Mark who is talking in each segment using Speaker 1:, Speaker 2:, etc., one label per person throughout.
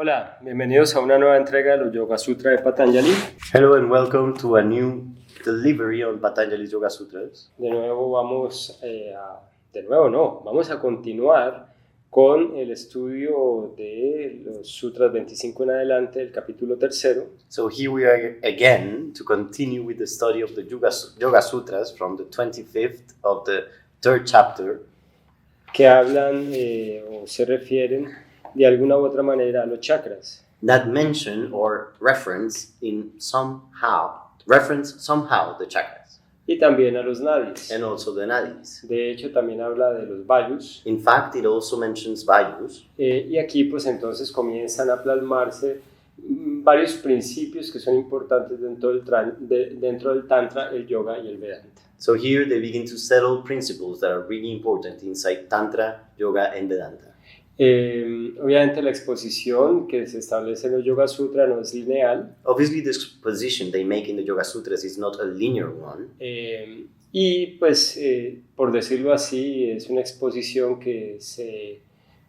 Speaker 1: Hola, bienvenidos a una nueva entrega de los Yoga Sutra de Patanjali.
Speaker 2: Hello and welcome to a new delivery on Patanjali's Yoga Sutras.
Speaker 1: Vamos a continuar con el estudio de los Sutras 25 en adelante, del capítulo tercero.
Speaker 2: So here we are again to continue with the study of the Yoga Sutras from the 25th of the third chapter.
Speaker 1: Que hablan o se refieren de alguna u otra manera a los chakras.
Speaker 2: That mention or reference somehow the chakras.
Speaker 1: Y también a los nadis.
Speaker 2: And also the nadis.
Speaker 1: De hecho, también habla de los vayus.
Speaker 2: In fact, it also mentions vayus.
Speaker 1: Y aquí pues entonces comienzan a plasmarse varios principios que son importantes dentro del Tantra, el Yoga y el Vedanta.
Speaker 2: So here they begin to settle principles that are really important inside Tantra, Yoga and Vedanta.
Speaker 1: Obviamente la exposición que se establece en el Yoga Sutra no es lineal.
Speaker 2: Obviously the exposition they make in the Yoga Sutras is not a linear one.
Speaker 1: Y pues por decirlo así es una exposición que se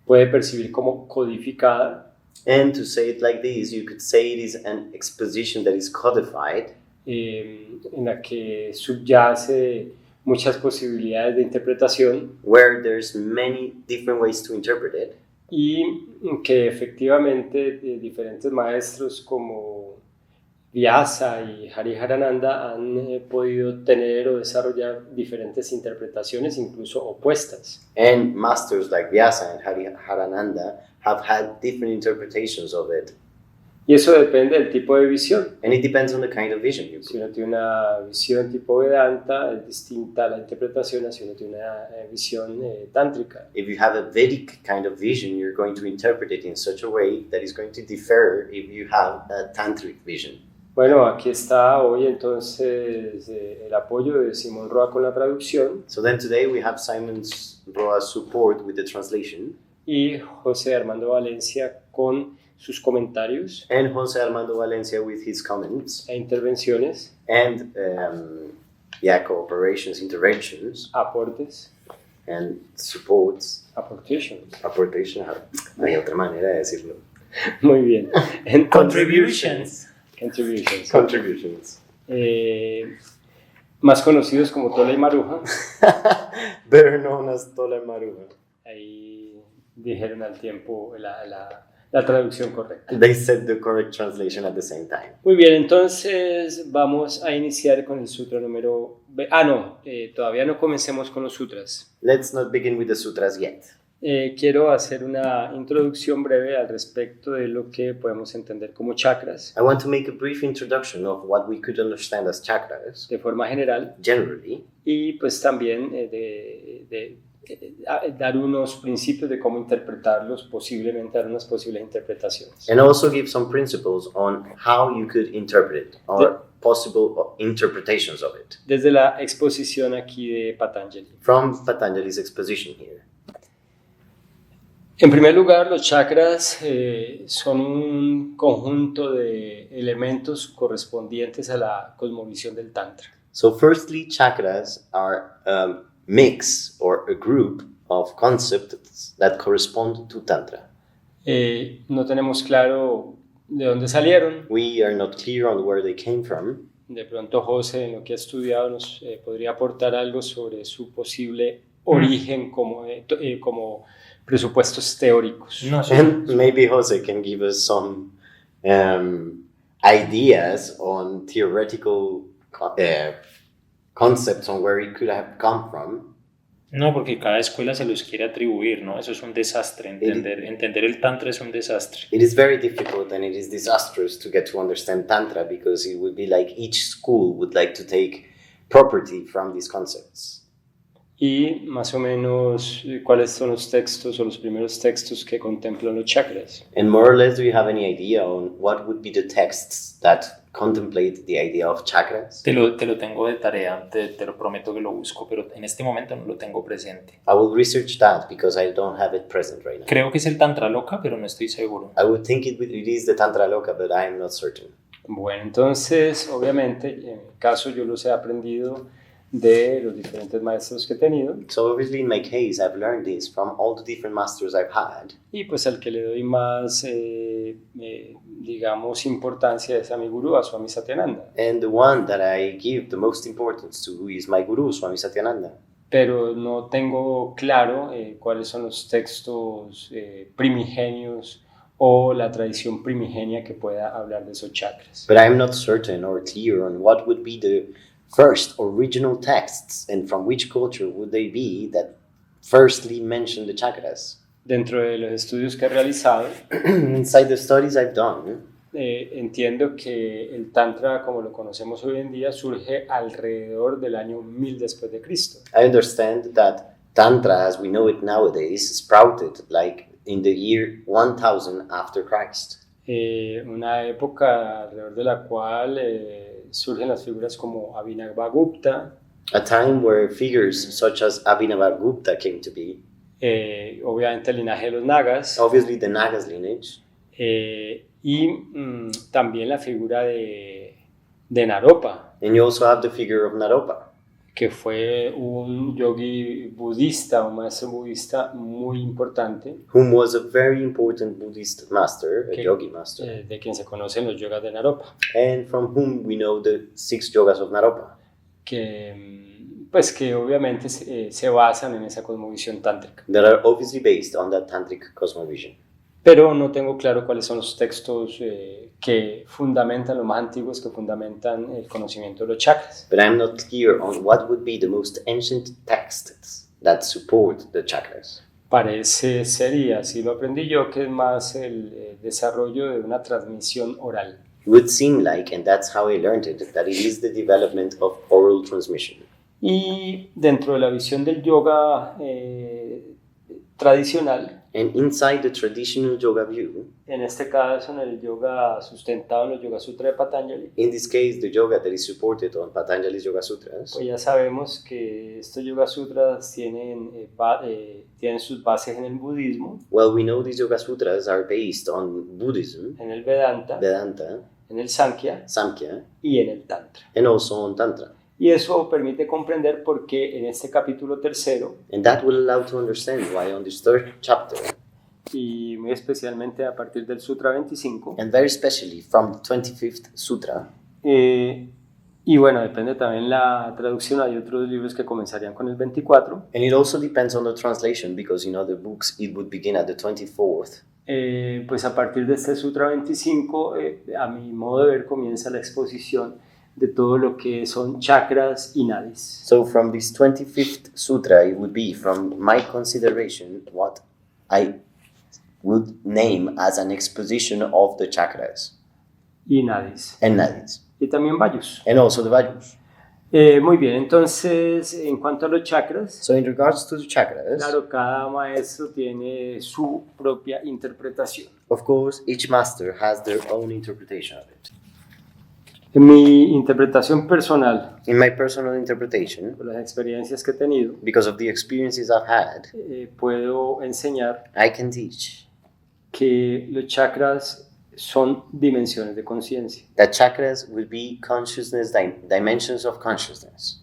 Speaker 1: puede percibir como codificada.
Speaker 2: And to say it like this, you could say it is an exposition that is codified.
Speaker 1: En la que subyace muchas posibilidades de interpretación.
Speaker 2: Where there's many different ways to interpret it.
Speaker 1: Y que efectivamente diferentes maestros como Vyasa y Hariharananda han podido tener o desarrollar diferentes interpretaciones, incluso opuestas.
Speaker 2: And masters like Vyasa and Hariharananda have had different interpretations of it.
Speaker 1: Y eso depende del tipo de visión.
Speaker 2: And it depends on the kind of vision you
Speaker 1: Si uno tiene una visión tipo Vedanta, es distinta a la interpretación a si uno tiene una visión tántrica.
Speaker 2: If you have a Vedic kind of vision, you're going to interpret it in such a way that is going to differ if you have a Tantric vision.
Speaker 1: Bueno, aquí está hoy entonces el apoyo de Simón Roa con la traducción.
Speaker 2: So then today we have Simon Roa's support with the translation.
Speaker 1: Y José Armando Valencia con sus comentarios
Speaker 2: and José Armando Valencia with his comments
Speaker 1: e intervenciones
Speaker 2: and cooperations, interventions,
Speaker 1: aportes
Speaker 2: and supports.
Speaker 1: Aportations.
Speaker 2: No hay otra manera de decirlo.
Speaker 1: Muy bien.
Speaker 2: And contributions.
Speaker 1: Más conocidos como Tola y Maruja.
Speaker 2: Better known as Tola y Maruja.
Speaker 1: Ahí dijeron al tiempo la traducción correcta.
Speaker 2: They said the correct translation at the same time.
Speaker 1: Muy bien, entonces vamos a iniciar con el sutra número... todavía no comencemos con los sutras.
Speaker 2: Let's not begin with the sutras yet.
Speaker 1: Quiero hacer una introducción breve al respecto de lo que podemos entender como chakras.
Speaker 2: I want to make a brief introduction of what we could understand as chakras.
Speaker 1: De forma general.
Speaker 2: Generally.
Speaker 1: Y pues también dar unos principios de cómo interpretarlos, posiblemente dar unas posibles interpretaciones.
Speaker 2: And also give some principles on how you could interpret it, or possible interpretations of it.
Speaker 1: Desde la exposición aquí de Patanjali.
Speaker 2: From Patanjali's exposition here.
Speaker 1: En primer lugar, los chakras son un conjunto de elementos correspondientes a la cosmovisión del Tantra.
Speaker 2: So firstly, chakras are mix or a group of concepts that correspond to Tantra.
Speaker 1: No tenemos claro de dónde salieron.
Speaker 2: We are not clear on where they came from.
Speaker 1: De pronto José, en lo que ha estudiado, nos podría aportar algo sobre su posible origen como presupuestos teóricos.
Speaker 2: No, sí. And maybe Jose can give us some ideas on theoretical concepts on where it could have come from.
Speaker 3: No, porque cada escuela se los quiere atribuir, ¿no? Eso es un desastre. Entender el Tantra es un desastre.
Speaker 2: It is very difficult and it is disastrous to get to understand Tantra because it would be like each school would like to take property from these concepts.
Speaker 1: Y más o menos, ¿cuáles son los textos o los primeros textos que contemplan los chakras?
Speaker 2: And more or less, do you have any idea on what would be the texts that contemplate the idea of chakras?
Speaker 3: Te lo tengo de tarea, te lo prometo que lo busco, pero en este momento no lo tengo presente.
Speaker 2: I will research that because I don't have it present right now.
Speaker 3: Creo que es el Tantra Loka, pero no estoy seguro.
Speaker 2: I would think it is the Tantra Loka, but I am not certain.
Speaker 1: Bueno, entonces, obviamente, en mi caso yo los he aprendido de los diferentes maestros que he tenido,
Speaker 2: So obviously in my case, I've learned this from all the different masters I've had.
Speaker 1: y pues al que le doy más, digamos, importancia es a mi gurú, a Swami Satyananda.
Speaker 2: And the one that I give the most importance to is my guru, Swami Satyananda.
Speaker 1: Pero no tengo claro cuáles son los textos primigenios o la tradición primigenia que pueda hablar de esos chakras.
Speaker 2: But I'm not certain or clear on what would be the first original texts and from which culture would they be that firstly mention the chakras.
Speaker 1: Dentro de los estudios que he realizado,
Speaker 2: Inside the studies I've done,
Speaker 1: entiendo que el Tantra, como lo conocemos hoy en día, surge alrededor del año 1000 después de Cristo.
Speaker 2: I understand that Tantra, as we know it nowadays, sprouted like in the year 1000 after Christ.
Speaker 1: Una época alrededor de la cual surgen las figuras como Abhinavagupta,
Speaker 2: A time where figures such as Abhinavagupta came to be,
Speaker 1: obviamente el linaje de los Nagas,
Speaker 2: obviously the Nagas lineage,
Speaker 1: y también la figura de Naropa,
Speaker 2: and you also have the figure of Naropa,
Speaker 1: que fue un yogi budista, un maestro budista muy importante,
Speaker 2: whom was a very important Buddhist master, a
Speaker 1: Okay.
Speaker 2: yogi master,
Speaker 1: de quien se conocen los yogas de Naropa,
Speaker 2: and from whom we know the 6 yogas of Naropa,
Speaker 1: pues que obviamente se basan en esa cosmovisión tántrica.
Speaker 2: that are obviously based on that tantric cosmovision.
Speaker 1: Pero no tengo claro cuáles son los textos que fundamentan, los más antiguos que fundamentan el conocimiento de los chakras.
Speaker 2: But I'm not clear on what would be the most ancient texts that support the chakras.
Speaker 1: Parece ser, y así lo aprendí yo, que es más el desarrollo de una transmisión oral.
Speaker 2: It would seem like, and that's how I learned it, that it is the development of oral transmission.
Speaker 1: Y dentro de la visión del yoga tradicional,
Speaker 2: And inside the traditional yoga view,
Speaker 1: en este caso en el yoga sustentado en los Yoga Sutras de Patanjali,
Speaker 2: in this case the yoga that is supported on Patanjali's Yoga Sutras,
Speaker 1: pues ya sabemos que estos Yoga Sutras tienen sus bases en el budismo,
Speaker 2: well, we know these Yoga Sutras are based on Buddhism,
Speaker 1: en el Vedanta,
Speaker 2: Vedanta,
Speaker 1: en el Sankhya
Speaker 2: Samkhya,
Speaker 1: y en el Tantra.
Speaker 2: and also on Tantra.
Speaker 1: Y eso permite comprender por qué en este capítulo tercero,
Speaker 2: And that will allow to understand why on this third chapter,
Speaker 1: y muy especialmente a partir del Sutra 25,
Speaker 2: and very especially from the 25th Sutra,
Speaker 1: y bueno, depende también la traducción, hay otros libros que comenzarían con el 24,
Speaker 2: and it also depends on the translation because in other books it would begin at the 24th.
Speaker 1: Pues a partir de este Sutra 25, a mi modo de ver, comienza la exposición de todo lo que son chakras y nadis.
Speaker 2: So from this 25th sutra, it would be, from my consideration, what I would name as an exposition of the chakras
Speaker 1: Y nadis.
Speaker 2: and nadis,
Speaker 1: Y también vayus.
Speaker 2: and also the vajus.
Speaker 1: Muy bien, entonces en cuanto a los chakras,
Speaker 2: So in regards to the chakras,
Speaker 1: claro, cada maestro tiene su propia interpretación.
Speaker 2: of course, each master has their own interpretation of it.
Speaker 1: En mi interpretación personal,
Speaker 2: In my personal interpretation,
Speaker 1: por las experiencias que he tenido,
Speaker 2: because of the experiences I've had,
Speaker 1: puedo enseñar
Speaker 2: I can teach
Speaker 1: que los chakras son dimensiones de conciencia.
Speaker 2: that chakras will be consciousness, dimensions of consciousness.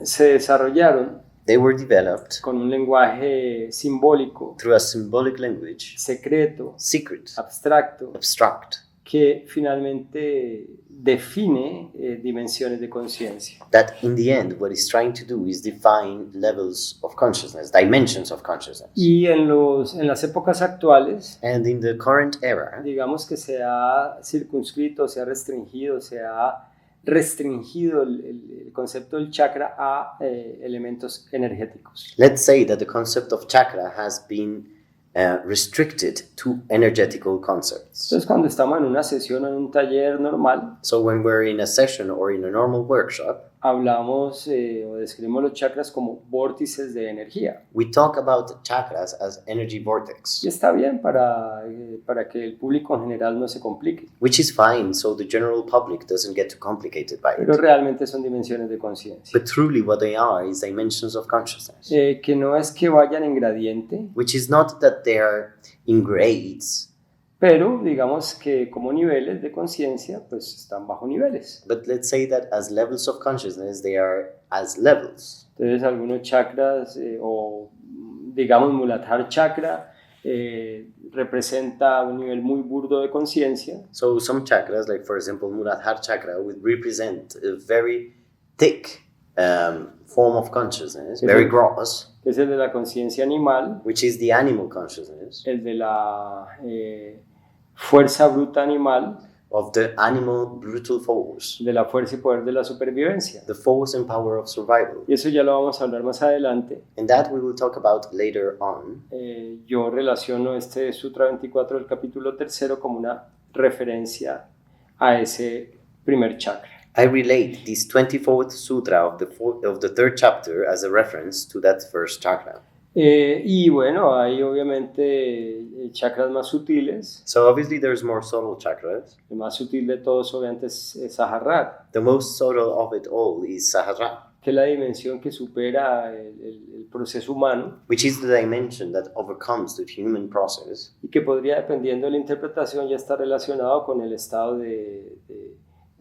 Speaker 1: Se desarrollaron
Speaker 2: They were developed
Speaker 1: con un lenguaje simbólico,
Speaker 2: through a symbolic language,
Speaker 1: secreto,
Speaker 2: secret,
Speaker 1: abstracto,
Speaker 2: abstract,
Speaker 1: que finalmente define dimensiones de conciencia.
Speaker 2: that in the end what it's trying to do is define levels of consciousness, dimensions of consciousness.
Speaker 1: Y en las épocas actuales,
Speaker 2: And in the current era,
Speaker 1: digamos que se ha circunscrito, se ha restringido el concepto del chakra a elementos energéticos.
Speaker 2: let's say that the concept of chakra has been restricted to energetical concepts.
Speaker 1: Entonces, cuando estamos en una sesión o en un taller normal,
Speaker 2: So when we're in a session or in a normal workshop,
Speaker 1: hablamos o describimos los chakras como vórtices de energía.
Speaker 2: we talk about chakras as energy vortex,
Speaker 1: Y está bien para que el público en general no se complique,
Speaker 2: which is fine so the general public doesn't get too complicated by
Speaker 1: pero
Speaker 2: it.
Speaker 1: realmente son dimensiones de conciencia.
Speaker 2: But truly what they are is dimensions of consciousness,
Speaker 1: Que no es que vayan en gradiente,
Speaker 2: which is not that they are in grades,
Speaker 1: pero digamos que como niveles de conciencia, pues están bajo niveles.
Speaker 2: But let's say that as levels of consciousness, they are as levels.
Speaker 1: Entonces algunos chakras o digamos Muladhara chakra representa un nivel muy burdo de conciencia.
Speaker 2: So some chakras, like for example Muladhara chakra, would represent a very thick form of consciousness, very gross,
Speaker 1: Es el de la conciencia animal,
Speaker 2: which is the animal consciousness,
Speaker 1: el de la fuerza bruta animal,
Speaker 2: of the animal brutal force,
Speaker 1: de la fuerza y poder de la supervivencia.
Speaker 2: the force and power of survival.
Speaker 1: Y eso ya lo vamos a hablar más adelante.
Speaker 2: And that we will talk about later on.
Speaker 1: Yo relaciono este Sutra 24 del capítulo 3 como una referencia a ese primer chakra.
Speaker 2: I relate this 24th sutra of the third chapter as a reference to that first chakra.
Speaker 1: Y bueno, hay obviamente chakras más sutiles.
Speaker 2: So obviously there's more subtle chakras.
Speaker 1: El más sutil de todos obviamente es Sahasrara,
Speaker 2: The most subtle of it all is Sahasrara,
Speaker 1: que es la dimensión que supera el proceso humano
Speaker 2: which is the dimension that overcomes the human process,
Speaker 1: y que podría, dependiendo de la interpretación, ya estar relacionado con el estado de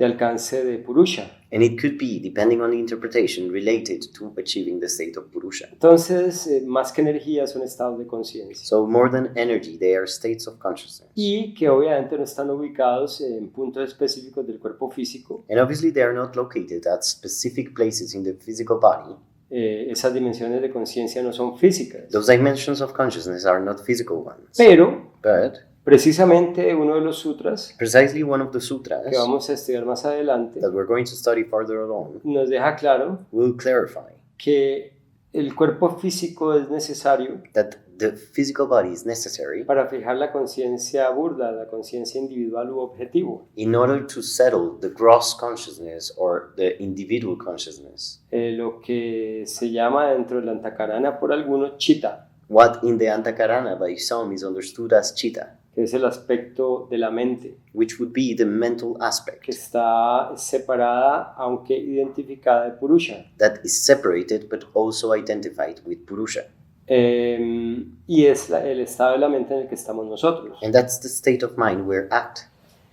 Speaker 1: alcance de Purusha.
Speaker 2: and it could be, depending on the interpretation, related to achieving the state of Purusha.
Speaker 1: Entonces, más que energía, son estados de conciencia.
Speaker 2: So more than energy, they are states of consciousness.
Speaker 1: Y que obviamente no están ubicados en puntos específicos del cuerpo físico.
Speaker 2: And obviously they are not located at specific places in the physical body.
Speaker 1: Esas dimensiones de conciencia no son físicas.
Speaker 2: Those dimensions of consciousness are not physical ones.
Speaker 1: Pero,
Speaker 2: But
Speaker 1: precisamente uno de los sutras
Speaker 2: precisely one of the sutras
Speaker 1: que vamos a estudiar más adelante
Speaker 2: that we're going to study further along
Speaker 1: nos deja claro
Speaker 2: will clarify
Speaker 1: que el cuerpo físico es necesario
Speaker 2: that the physical body is necessary
Speaker 1: para fijar la conciencia burda, la conciencia individual u objetivo.
Speaker 2: in order to settle the gross consciousness or the individual consciousness,
Speaker 1: Lo que se llama dentro del Antakarana por algunos chitta,
Speaker 2: what in the Antakarana by some is understood as chitta,
Speaker 1: que es el aspecto de la mente,
Speaker 2: which would be the mental aspect
Speaker 1: que está separada aunque identificada de Purusha.
Speaker 2: that is separated but also identified with Purusha.
Speaker 1: Y es el estado de la mente en el que estamos nosotros.
Speaker 2: And that's the state of mind we're at.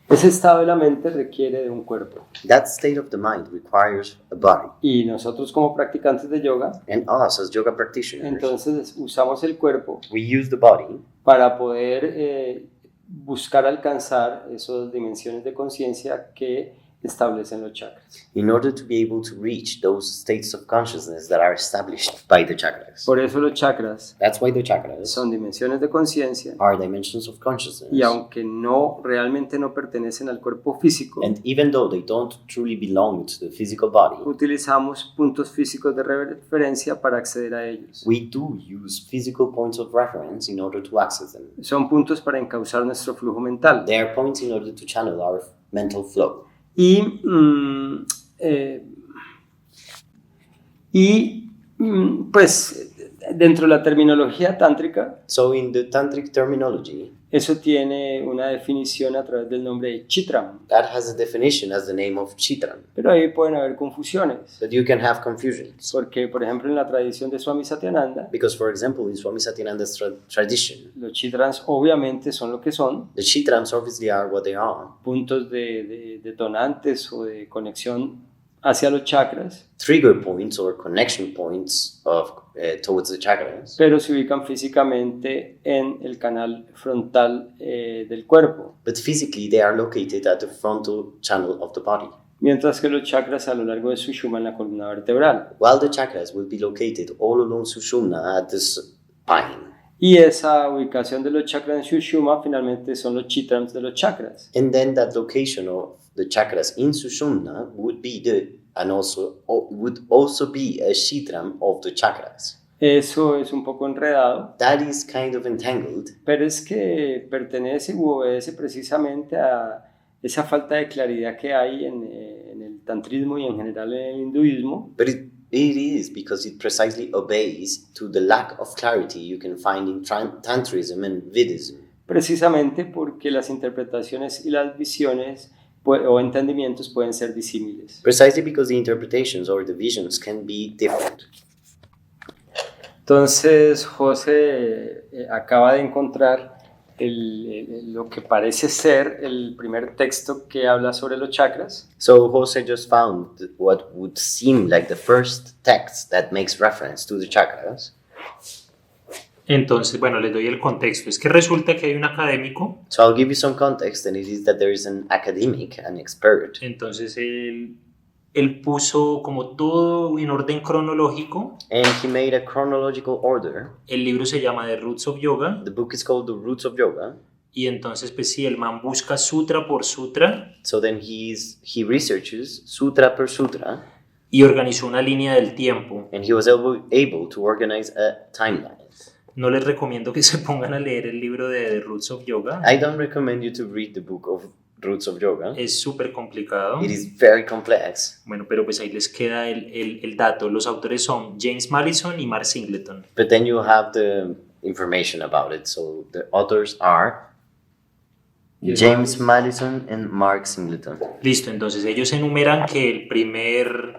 Speaker 1: Ese estado de la mente requiere de un cuerpo.
Speaker 2: That state of the mind requires a body.
Speaker 1: Y nosotros como practicantes de yoga,
Speaker 2: And us as yoga practitioners,
Speaker 1: entonces usamos el cuerpo
Speaker 2: we use the body
Speaker 1: para poder buscar alcanzar esas dimensiones de conciencia que establecen los chakras.
Speaker 2: in order to be able to reach those states of consciousness that are established by the chakras.
Speaker 1: Por eso los chakras
Speaker 2: That's why the chakras
Speaker 1: son dimensiones de conciencia
Speaker 2: are dimensions of consciousness.
Speaker 1: y aunque realmente no pertenecen al cuerpo físico,
Speaker 2: And even though they don't truly belong to the physical body,
Speaker 1: utilizamos puntos físicos de referencia para acceder a ellos.
Speaker 2: we do use physical points of reference in order to access them.
Speaker 1: Son puntos para encauzar nuestro flujo mental.
Speaker 2: They are points in order to channel our mental flow.
Speaker 1: Y pues dentro de la terminología tántrica,
Speaker 2: So in the tantric terminology,
Speaker 1: eso tiene una definición a través del nombre de chitram,
Speaker 2: that has a definition as the name of chitram.
Speaker 1: pero ahí pueden haber confusiones,
Speaker 2: But you can have confusions.
Speaker 1: porque por ejemplo en la tradición de Swami Satyananda,
Speaker 2: Because for example, in Swami Satyananda's tradition,
Speaker 1: los chitrams obviamente son lo que son,
Speaker 2: the chitrams obviously are what they are.
Speaker 1: puntos de detonantes o de conexión hacia los chakras,
Speaker 2: Trigger points or connection points of towards the chakras,
Speaker 1: pero se ubican físicamente en el canal frontal del cuerpo,
Speaker 2: but physically they are located at the frontal channel of the body,
Speaker 1: mientras que los chakras a lo largo de Sushumna en la columna vertebral.
Speaker 2: while the chakras will be located all along Sushumna at the spine.
Speaker 1: Y esa ubicación de los chakras en Sushumna finalmente son los chitrams de los chakras.
Speaker 2: And then that location of the chakras in Sushumna would be would also be a chitram of the chakras.
Speaker 1: Eso es un poco enredado,
Speaker 2: That is kind of entangled,
Speaker 1: pero es que pertenece u obedece precisamente a esa falta de claridad que hay en el tantrismo y en general en el hinduismo,
Speaker 2: but it is because it precisely obeys to the lack of clarity you can find in Tantrism and Vedism.
Speaker 1: precisamente porque las interpretaciones y las visiones o entendimientos pueden ser disímiles.
Speaker 2: Precisely because the interpretations or the visions can be different.
Speaker 1: Entonces José acaba de encontrar lo que parece ser el primer texto que habla sobre los chakras.
Speaker 2: So Jose just found what would seem like the first text that makes reference to the chakras.
Speaker 3: Entonces, bueno, les doy el contexto. Es que resulta que hay un académico,
Speaker 2: So I'll give you some context, and it is that there is an academic, an expert,
Speaker 3: entonces él puso como todo en orden cronológico.
Speaker 2: and he made a chronological order.
Speaker 3: El libro se llama The Roots of Yoga.
Speaker 2: The book is called The Roots of Yoga.
Speaker 3: Y entonces, pues sí, el man busca sutra por sutra
Speaker 2: So then he researches sutra per sutra,
Speaker 3: y organizó una línea del tiempo.
Speaker 2: and he was able to organize a timeline.
Speaker 3: No les recomiendo que se pongan a leer el libro de The Roots of Yoga.
Speaker 2: I don't recommend you to read the book of Roots of Yoga.
Speaker 3: Es súper complicado.
Speaker 2: It is very complex,
Speaker 3: Bueno, pero pues ahí les queda el dato. Los autores son James Madison y Mark Singleton.
Speaker 2: but then you have the information about it. So the authors are James Madison and Mark Singleton.
Speaker 3: Listo, entonces ellos enumeran que el primer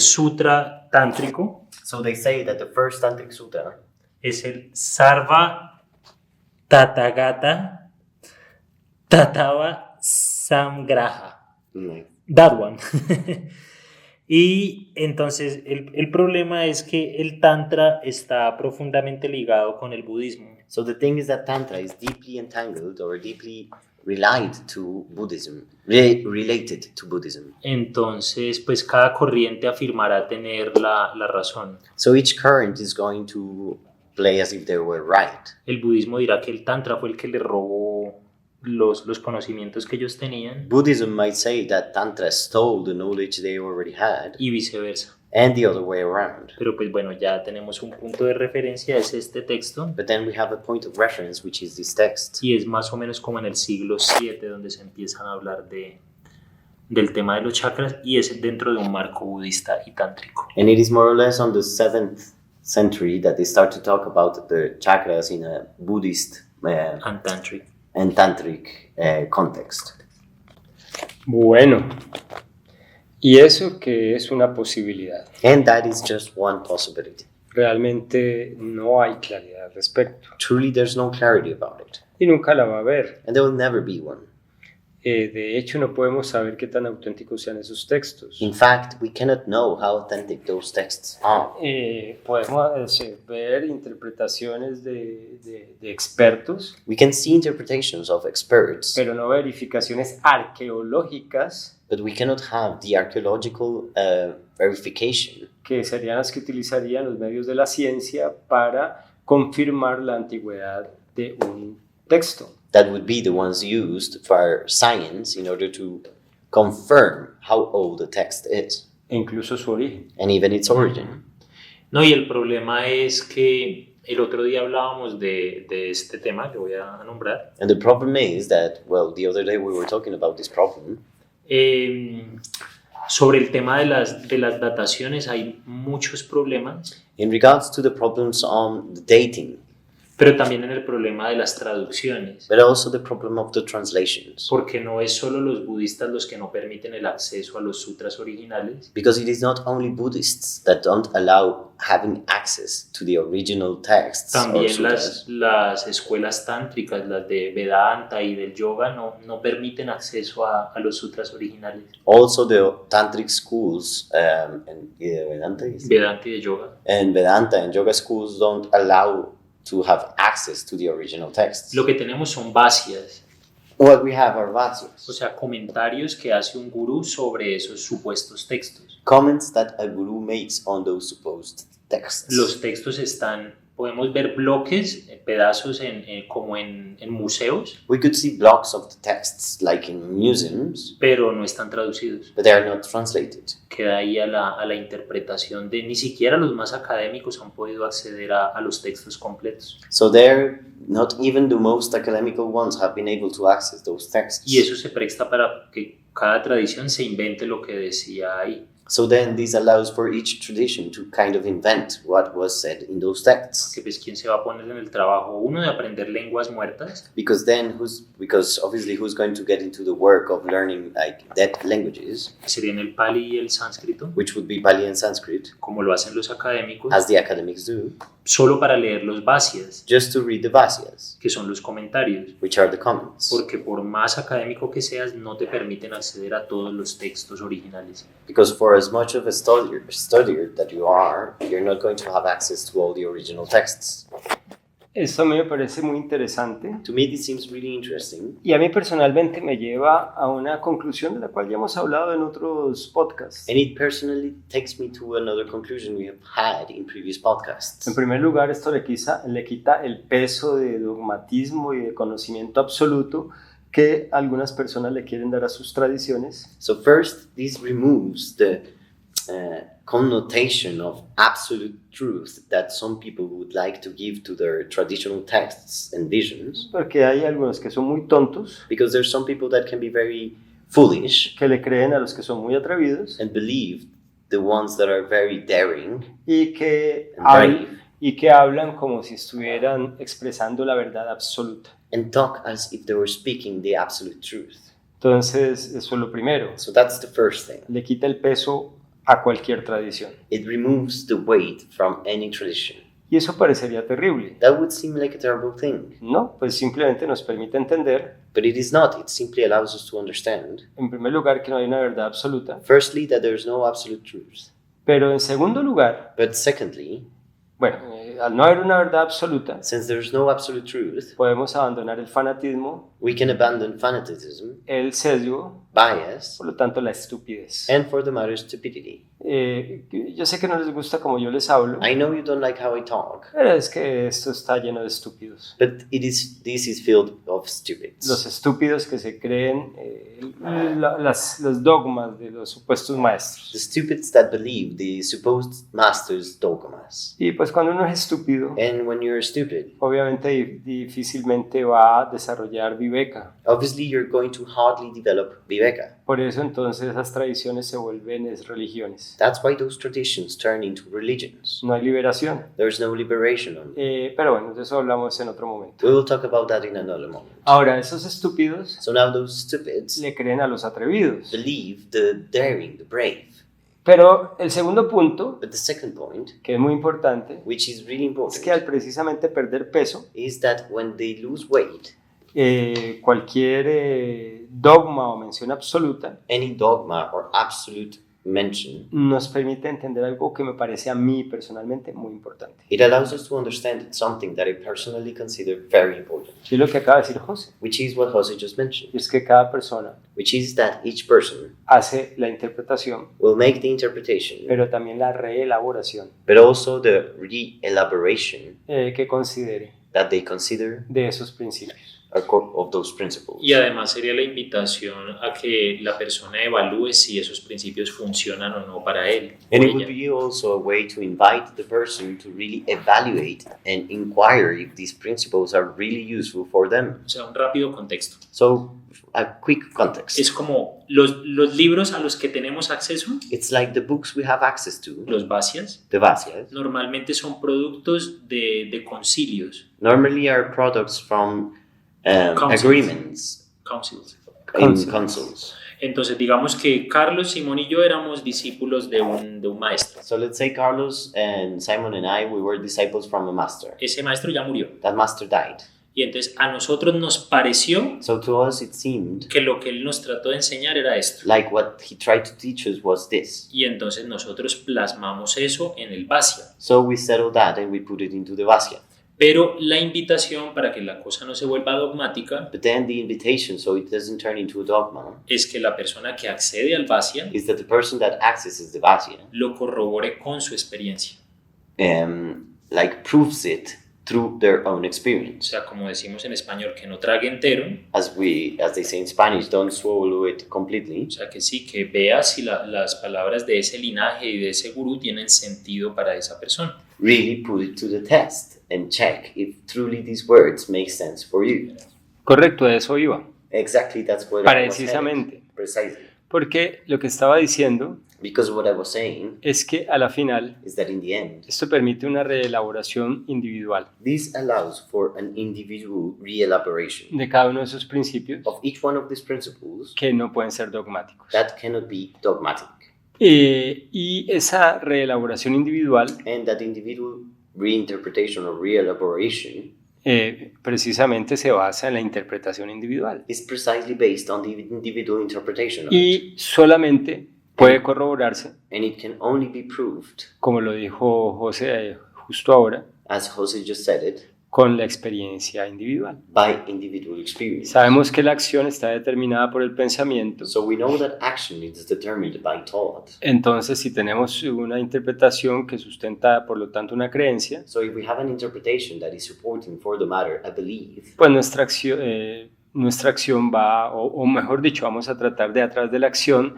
Speaker 3: sutra tántrico
Speaker 2: So they say that the first Tantric Sutra
Speaker 3: es el Sarva Tathagata Tatava Samgraha. That one. Y entonces el problema es que el Tantra está profundamente ligado con el budismo.
Speaker 2: So the thing is that Tantra is deeply entangled or deeply related to Buddhism.
Speaker 3: Entonces, pues cada corriente afirmará tener la razón.
Speaker 2: So each current is going to play as if they were right.
Speaker 3: El budismo dirá que el Tantra fue el que le robó los conocimientos que ellos tenían
Speaker 2: Buddhism might say that Tantra stole the knowledge they already had,
Speaker 3: y viceversa.
Speaker 2: and the other way around.
Speaker 3: Pero pues bueno, ya tenemos un punto de referencia, es este texto,
Speaker 2: But then we have a point of reference, which is this text.
Speaker 3: y es más o menos como en el siglo VII donde se empiezan a hablar del tema de los chakras, y es dentro de un marco budista y tántrico.
Speaker 2: And it is more or less on the 7th century that they start to talk about the chakras in a Buddhist
Speaker 3: And tantric.
Speaker 2: and Tantric context.
Speaker 1: Bueno, y eso que es una posibilidad.
Speaker 2: And that is just one possibility.
Speaker 1: Realmente no hay claridad al respecto
Speaker 2: Truly, there's no clarity about it.
Speaker 1: y nunca la va a haber.
Speaker 2: And there will never be one.
Speaker 1: De hecho, no podemos saber qué tan auténticos sean esos textos.
Speaker 2: In fact, we cannot know how authentic those texts are.
Speaker 1: Podemos ver interpretaciones de expertos,
Speaker 2: We can see interpretations of experts,
Speaker 1: pero no verificaciones arqueológicas
Speaker 2: but we cannot have the archaeological verification
Speaker 1: que serían las que utilizarían los medios de la ciencia para confirmar la antigüedad de un texto.
Speaker 2: that would be the ones used for science in order to confirm how old the text is,
Speaker 1: E incluso su origen.
Speaker 2: and even its origin.
Speaker 3: No, y el problema es que el otro día hablábamos de este tema que voy a nombrar.
Speaker 2: And the problem is that, well, the other day we were talking about this problem.
Speaker 3: Sobre el tema de las dataciones hay muchos problemas,
Speaker 2: In regards to the problems on the dating,
Speaker 3: pero también en el problema de las traducciones,
Speaker 2: but also the problem of the translations.
Speaker 3: porque no es solo los budistas los que no permiten el acceso a los sutras originales,
Speaker 2: Because it is not only Buddhists that don't allow having access to the original texts or
Speaker 3: también
Speaker 2: sutras.
Speaker 3: las escuelas tántricas, las de Vedanta y del yoga, no permiten acceso a los sutras originales.
Speaker 2: Also, the tantric schools and Vedanta
Speaker 3: Vedanta y de yoga.
Speaker 2: and Vedanta and yoga schools don't allow to have access to the original texts.
Speaker 3: Lo que tenemos son vacías,
Speaker 2: What we have are
Speaker 3: o
Speaker 2: vasyas,
Speaker 3: sea, comentarios que hace un gurú sobre esos supuestos textos.
Speaker 2: comments that a guru makes on those supposed texts.
Speaker 3: Los textos podemos ver bloques, pedazos como en museos,
Speaker 2: We could see blocks of the texts like in museums,
Speaker 3: pero no están traducidos.
Speaker 2: but they are not translated.
Speaker 3: Queda ahí a la interpretación de ni siquiera los más académicos han podido acceder a los textos completos.
Speaker 2: So there, not even the most academical ones have been able to access those texts.
Speaker 3: Y eso se presta para que cada tradición se invente lo que decía ahí.
Speaker 2: So then this allows for each tradition to kind of invent what was said in those texts.
Speaker 3: Que pues quién se va a poner en el trabajo uno de aprender lenguas muertas,
Speaker 2: Because then because obviously who's going to get into the work of learning like dead languages,
Speaker 3: que serían el Pali y el sánscrito,
Speaker 2: which would be Pali and Sanskrit,
Speaker 3: como lo hacen los académicos,
Speaker 2: as the academics do,
Speaker 3: solo para leer los Vasyas,
Speaker 2: just to read the Vasyas,
Speaker 3: que son los comentarios.
Speaker 2: which are the comments.
Speaker 3: Porque por más académico que seas, no te permiten acceder a todos los textos originales.
Speaker 2: Because for as much of a studier that you are, you're not going to have access to all the original texts.
Speaker 1: Esto a mí me parece muy interesante
Speaker 2: To me, this seems really interesting.
Speaker 1: y a mí personalmente me lleva a una conclusión de la cual ya hemos hablado en otros podcasts.
Speaker 2: And it personally takes me to another conclusion we have had in previous podcasts.
Speaker 1: En primer lugar, esto le quita el peso de dogmatismo y de conocimiento absoluto que algunas personas le quieren dar a sus tradiciones.
Speaker 2: So first, this removes the connotation of absolute truth that some people would like to give to their traditional texts and visions,
Speaker 1: Porque hay algunos que son muy tontos,
Speaker 2: because there's some people that can be very foolish
Speaker 1: que le creen a los que son muy atrevidos
Speaker 2: and believe the ones that are very daring
Speaker 1: y que,
Speaker 2: and brave
Speaker 1: hablan como si estuvieran expresando la verdad absoluta.
Speaker 2: and talk as if they were speaking the absolute truth.
Speaker 1: Entonces, eso es lo primero.
Speaker 2: So that's the first thing.
Speaker 1: Le quita el peso a cualquier tradición.
Speaker 2: It removes the weight from any tradition.
Speaker 1: Y eso parecería terrible.
Speaker 2: That would seem like a terrible thing,
Speaker 1: No, pues simplemente nos permite entender,
Speaker 2: but it is not. It simply allows us to understand,
Speaker 1: en primer lugar, que no hay una verdad absoluta,
Speaker 2: firstly, that there's no absolute truth,
Speaker 1: pero en segundo lugar,
Speaker 2: but secondly,
Speaker 1: bueno, al no haber una verdad absoluta,
Speaker 2: since there's no absolute truth,
Speaker 1: podemos abandonar el fanatismo,
Speaker 2: we can abandon fanaticism,
Speaker 1: el sesgo,
Speaker 2: bias,
Speaker 1: por lo tanto la estupidez.
Speaker 2: and for the matter, stupidity.
Speaker 1: Yo sé que no les gusta como yo les hablo,
Speaker 2: I know you don't like how I talk,
Speaker 1: pero es que esto está lleno de estúpidos.
Speaker 2: but this is filled of stupids.
Speaker 1: Los estúpidos que se creen los dogmas de los supuestos maestros.
Speaker 2: The stupids that believe the supposed master's dogmas.
Speaker 1: Y pues cuando uno es estúpido,
Speaker 2: And when you're stupid,
Speaker 1: obviamente difícilmente va a desarrollar viveka.
Speaker 2: obviously you're going to hardly develop viveka.
Speaker 1: Por eso entonces esas tradiciones se vuelven religiones.
Speaker 2: That's why those traditions turn into religions.
Speaker 1: No hay liberación.
Speaker 2: There's no liberation on it.
Speaker 1: Pero bueno, de eso hablamos en otro momento.
Speaker 2: We will talk about that in another moment.
Speaker 1: Ahora, esos estúpidos
Speaker 2: So now those stupids
Speaker 1: le creen a los atrevidos.
Speaker 2: believe the daring, the brave.
Speaker 1: Pero el segundo punto,
Speaker 2: But the second point,
Speaker 1: que es muy importante,
Speaker 2: which is really
Speaker 1: es
Speaker 2: important,
Speaker 1: que al precisamente perder peso,
Speaker 2: is that when they lose weight,
Speaker 1: cualquier dogma o mención absoluta
Speaker 2: any dogma or absolute mention,
Speaker 1: nos permite entender algo que me parece a mí personalmente muy importante.
Speaker 2: it allows us to understand something that I personally consider very important,
Speaker 1: Y es lo que acaba de decir José,
Speaker 2: which is what Jose just mentioned,
Speaker 1: es que cada persona
Speaker 2: which is that each person
Speaker 1: hace la interpretación,
Speaker 2: will make the interpretation,
Speaker 1: pero también la reelaboración
Speaker 2: but also the re-elaboration
Speaker 1: que considere
Speaker 2: that they consider
Speaker 1: de esos principios.
Speaker 2: of those principles.
Speaker 3: Y además sería la invitación a que la persona evalúe si esos principios funcionan o no para él.
Speaker 2: And
Speaker 3: o
Speaker 2: it would
Speaker 3: ella.
Speaker 2: be also a way to invite the person to really evaluate and inquire if these principles are really useful for them.
Speaker 3: O sea, un rápido contexto.
Speaker 2: So, a quick context.
Speaker 3: Es como los libros a los que tenemos acceso,
Speaker 2: It's like the books we have access to,
Speaker 3: los Vasyas,
Speaker 2: the Vasyas,
Speaker 3: normalmente son productos de concilios,
Speaker 2: normally are products from
Speaker 3: Councils.
Speaker 2: agreements
Speaker 3: councils.
Speaker 2: in councils.
Speaker 3: Entonces, digamos que Carlos, Simón y yo éramos discípulos de un maestro.
Speaker 2: So let's say Carlos and Simon and I, we were disciples from a master.
Speaker 3: Ese maestro ya murió.
Speaker 2: That master died.
Speaker 3: Y entonces a nosotros nos pareció
Speaker 2: So to us it seemed
Speaker 3: que lo que él nos trató de enseñar era esto.
Speaker 2: like what he tried to teach us was this.
Speaker 3: Y entonces nosotros plasmamos eso en el Vasya.
Speaker 2: So we settled that and we put it into the Vasya.
Speaker 3: Pero la invitación para que la cosa no se vuelva dogmática
Speaker 2: But then the invitation, so it doesn't turn into a dogma,
Speaker 3: es que la persona que accede al Vasya
Speaker 2: is that the person that accesses the Vasya
Speaker 3: lo corrobore con su experiencia.
Speaker 2: like proves it through their own
Speaker 3: O
Speaker 2: experience.
Speaker 3: sea, como decimos en español, que no trague entero.
Speaker 2: As they say in Spanish, don't swallow it completely.
Speaker 3: O sea, que sí, que vea si las palabras de ese linaje y de ese gurú tienen sentido para esa persona.
Speaker 2: Really put it to the test and check if truly these words make sense for you.
Speaker 1: Correcto, a eso iba.
Speaker 2: Exactly, that's what I was
Speaker 1: Precisamente.
Speaker 2: headed. Precisely.
Speaker 1: Porque lo que estaba diciendo
Speaker 2: Because what I was saying
Speaker 1: es que a la final
Speaker 2: is that in the end,
Speaker 1: esto permite una reelaboración individual
Speaker 2: this allows for an individual reelaboration
Speaker 1: de cada uno de esos principios
Speaker 2: of each one of these principles
Speaker 1: que no pueden ser dogmáticos.
Speaker 2: that cannot be dogmatic.
Speaker 1: Y esa reelaboración individual
Speaker 2: And that individual reinterpretation or reelaboration
Speaker 1: precisamente se basa en la interpretación individual
Speaker 2: is precisely based on the individual interpretation of it.
Speaker 1: y solamente puede corroborarse,
Speaker 2: And it can only be proved,
Speaker 1: como lo dijo José justo ahora,
Speaker 2: as Jose just said it,
Speaker 1: con la experiencia individual.
Speaker 2: by individual experience.
Speaker 1: Sabemos que la acción está determinada por el pensamiento,
Speaker 2: So we know that action is determined by thought.
Speaker 1: entonces si tenemos una interpretación que sustenta por lo tanto una creencia,
Speaker 2: So if we have an interpretation that is supporting for the matter a belief,
Speaker 1: pues nuestra acción va, o mejor dicho, vamos a tratar de a través de la acción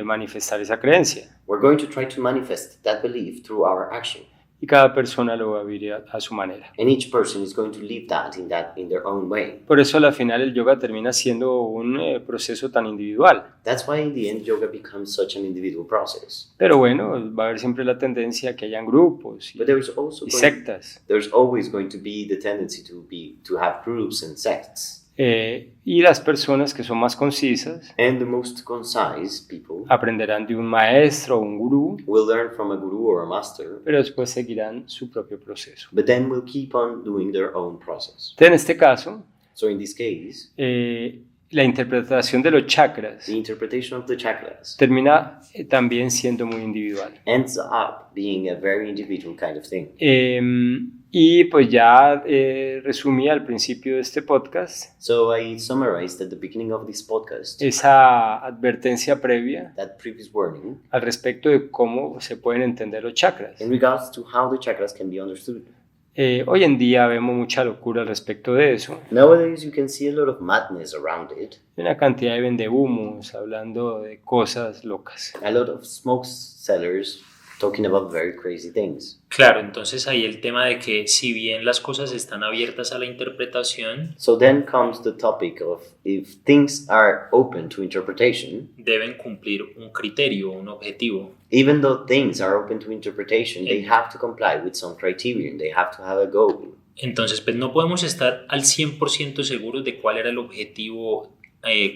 Speaker 1: manifestar esa creencia.
Speaker 2: we're going to try to manifest that belief through our action.
Speaker 1: Y cada persona lo va a vivir a su manera.
Speaker 2: And each person is going to live that in their own way.
Speaker 1: Por eso al final el yoga termina siendo un proceso tan individual.
Speaker 2: That's why in the end yoga becomes such an individual process.
Speaker 1: Pero bueno, va a haber siempre la tendencia a que hayan grupos
Speaker 2: But there's also
Speaker 1: y sectas.
Speaker 2: there's always going to be the tendency to have groups and sects.
Speaker 1: Y las personas que son más concisas
Speaker 2: And the most concise people
Speaker 1: aprenderán de un maestro o un gurú,
Speaker 2: will learn from a guru or a master,
Speaker 1: pero después seguirán su propio proceso.
Speaker 2: but then will keep on doing their own process.
Speaker 1: Entonces, en este caso,
Speaker 2: So in this case,
Speaker 1: la interpretación de los chakras
Speaker 2: the interpretation of the chakras
Speaker 1: termina también siendo muy individual.
Speaker 2: ends up being a very individual kind of thing.
Speaker 1: Y pues ya resumí al principio de este podcast
Speaker 2: So I summarized at the beginning of this podcast
Speaker 1: esa advertencia previa
Speaker 2: that previous warning
Speaker 1: al respecto de cómo se pueden entender los chakras.
Speaker 2: in regards to how the chakras can be understood.
Speaker 1: Hoy en día vemos mucha locura al respecto de eso.
Speaker 2: Nowadays you can see a lot of madness around it,
Speaker 1: Hay una cantidad de vendehumos hablando de cosas locas.
Speaker 2: a lot of smoke sellers talking about very crazy things.
Speaker 3: Claro, entonces ahí el tema de que si bien las cosas están abiertas a la interpretación,
Speaker 2: So then comes the topic of if things are open to interpretation,
Speaker 3: deben cumplir un criterio, un objetivo.
Speaker 2: even though things are open to interpretation, they have to comply with some criterion, they have to have a goal.
Speaker 3: Entonces, pues no podemos estar al 100% seguros de cuál era el objetivo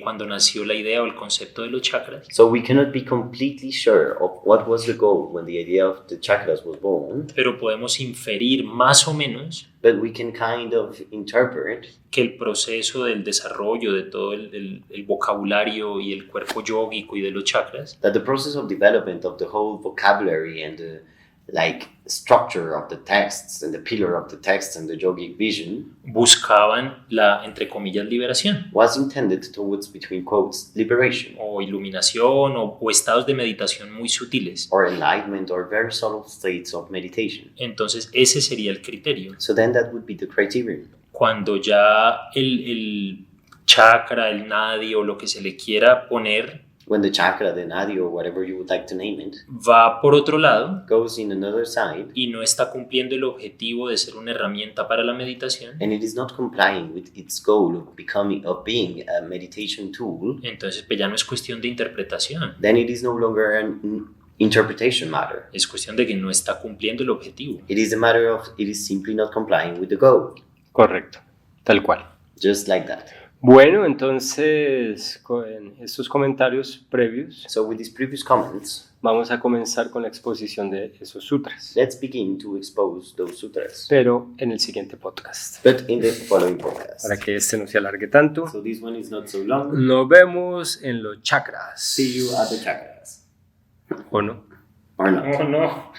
Speaker 3: cuando nació la idea o el concepto de los chakras,
Speaker 2: So we cannot be completely sure of what was the goal when the idea of the chakras was born,
Speaker 3: pero podemos inferir más o menos
Speaker 2: but we can kind of interpret
Speaker 3: que el proceso del desarrollo de todo el vocabulario y el cuerpo yógico y de los chakras
Speaker 2: that the process of development of the whole vocabulary and the structure of the texts and the pillar of the text and the yogic vision
Speaker 3: buscaban la, entre comillas, liberación
Speaker 2: was intended towards, between quotes, liberation
Speaker 3: o iluminación o estados de meditación muy sutiles.
Speaker 2: or enlightenment or very subtle states of meditation.
Speaker 3: Entonces ese sería el criterio.
Speaker 2: So then that would be the criterion.
Speaker 3: Cuando ya el chakra, el nadi o lo que se le quiera poner
Speaker 2: When the chakra, the nadi, or whatever you would like to name it,
Speaker 3: va por otro lado
Speaker 2: goes in another side
Speaker 3: y no está cumpliendo el objetivo de ser una herramienta para la meditación,
Speaker 2: and it is not complying with its goal of being a meditation tool,
Speaker 3: entonces pues ya no es cuestión de interpretación,
Speaker 2: then it is no longer an interpretation matter.
Speaker 3: es cuestión de que no está cumpliendo el objetivo.
Speaker 2: It is a matter of it is simply not complying with the goal.
Speaker 1: Correcto, tal cual.
Speaker 2: Just like that.
Speaker 1: Bueno, entonces con estos comentarios previos
Speaker 2: So with these previous comments,
Speaker 1: vamos a comenzar con la exposición de esos sutras,
Speaker 2: let's begin to expose those sutras.
Speaker 1: pero en el siguiente podcast,
Speaker 2: But in the following podcast.
Speaker 1: para que este no se alargue tanto.
Speaker 2: So this one is not so long.
Speaker 1: Nos vemos en los chakras.
Speaker 2: See you at the chakras.
Speaker 1: ¿O no?
Speaker 2: Or not.
Speaker 3: No, no.